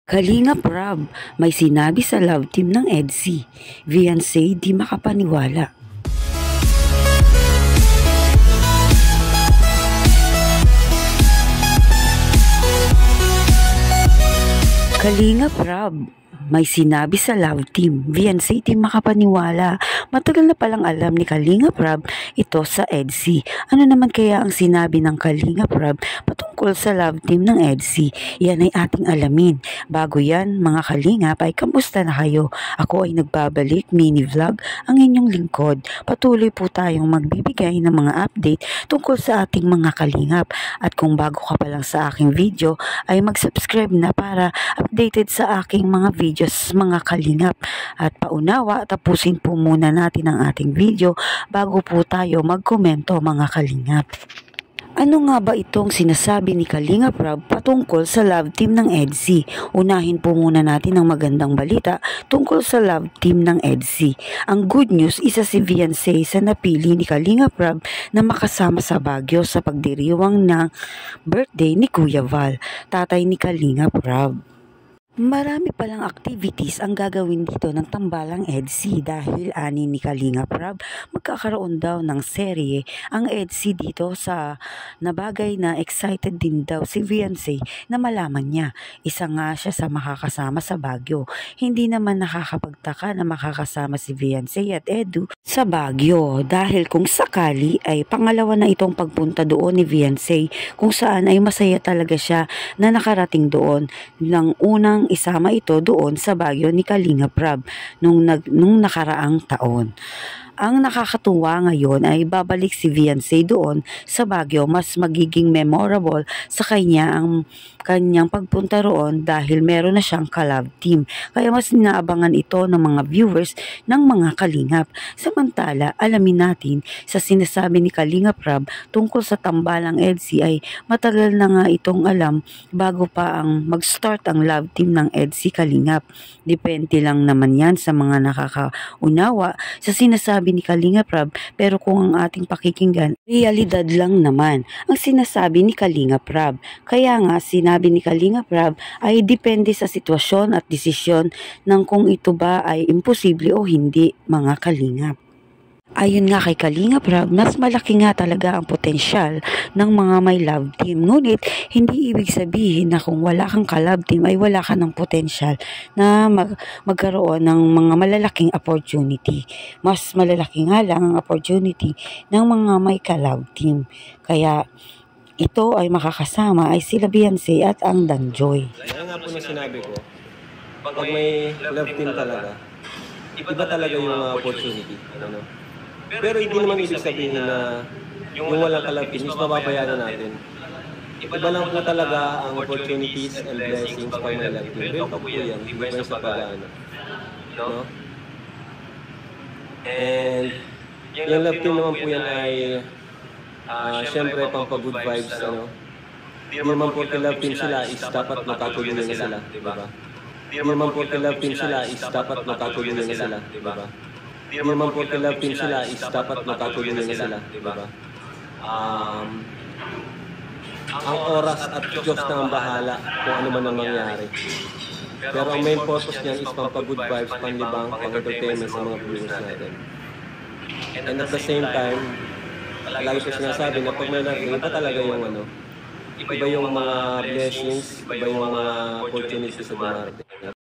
Kalingap Rob, may sinabi sa love team ng EDSI. Viansay di makapaniwala. Kalingap Rob, may sinabi sa love team. Viansay di makapaniwala. Matagal na palang alam ni Kalingap Rob ito sa EDSI. Ano naman kaya ang sinabi ng Kalingap Rob patungkol sa love team ng EDSI? Yan ay ating alamin. Bago yan, mga Kalingap, ay kamusta na kayo? Ako ay nagbabalik mini vlog, ang inyong lingkod. Patuloy po tayong magbibigay ng mga update tungkol sa ating mga Kalingap. At kung bago ka pa lang sa aking video, ay mag-subscribe na para updated sa aking mga videos, mga Kalingap. At paunawa, tapusin po muna natin ang ating video bago po tayo magkomento, mga Kalingap. Ano nga ba itong sinasabi ni Kalingap Rob patungkol sa love team ng EDSI? Unahin po muna natin ang magandang balita tungkol sa love team ng EDSI. Ang good news, isa si Viansay sa napili ni Kalingap Rob na makasama sa Baguio sa pagdiriwang ng birthday ni Kuya Val, tatay ni Kalingap Rob. Marami palang activities ang gagawin dito ng Tambalang EDSI dahil ani ni Kalingap Rob magkakaroon daw ng serye ang EDSI dito sa nabagay na excited din daw si Viansay na malaman niya. Isa nga siya sa makakasama sa Baguio. Hindi naman nakakapagtaka na makakasama si Viansay at Edu sa Baguio dahil kung sakali ay pangalawa na itong pagpunta doon ni Viansay kung saan ay masaya talaga siya na nakarating doon ng unang isama ito doon sa Baguio ni Kalingap Rob nung nakaraang taon. Ang nakakatuwa ngayon ay babalik si Viansay doon sa Baguio, mas magiging memorable sa kanya ang kanyang pagpunta roon dahil meron na siyang ka-love team. Kaya mas inaabangan ito ng mga viewers ng mga Kalingap. Samantala, alamin natin sa sinasabi ni Kalingap Rob tungkol sa Tambalang EDSI ay matagal na nga itong alam bago pa ang mag-start ang love team ng EDSI Kalingap. Depende lang naman yan sa mga nakakaunawa sa sinasabi ni Kalingap Rob, pero kung ang ating pakikinggan, realidad lang naman ang sinasabi ni Kalingap Rob. Kaya nga sinabi ni Kalingap Rob ay depende sa sitwasyon at desisyon ng kung ito ba ay imposible o hindi, mga Kalingap. Ayon nga kay Kalingap Rob, mas malaki nga talaga ang potensyal ng mga may love team. Ngunit, hindi ibig sabihin na kung wala kang ka-love team ay wala ka ng potensyal na magkaroon ng mga malalaking opportunity. Mas malalaki nga lang ang opportunity ng mga may ka-love team. Kaya, ito ay makakasama ay sila Viansay at ang Danjoy. Kaya nga po na sinabi ko, pag may love team talaga, iba talaga yung opportunity. Ano? Pero hindi naman ibig sabihin na yung walang ka-love team is mababayaran natin. Iba lang po talaga ang opportunities and blessings pag may love team. Pero po yan, iba yung sa pag-ano. No? And yung love team naman po yan ay syempre pang pa-good vibes. Ano? Hindi naman po love team sila is dapat matatuloy na sila. Diba? Hindi naman po love team sila is dapat matatuloy na sila. Diba? Hindi naman po love team sila is dapat matatuloy na sila. Diba? Ang oras at Diyos na ang bahala kung ano man ang mangyari. Pero ang main purpose niyan is pang-good vibes, panlibang, pang-entertainment sa mga viewers natin. And at the same time, lagi ko sinasabi na pag may love, iba talaga yung ano, iba yung mga blessings, iba yung mga opportunities sa dumarating.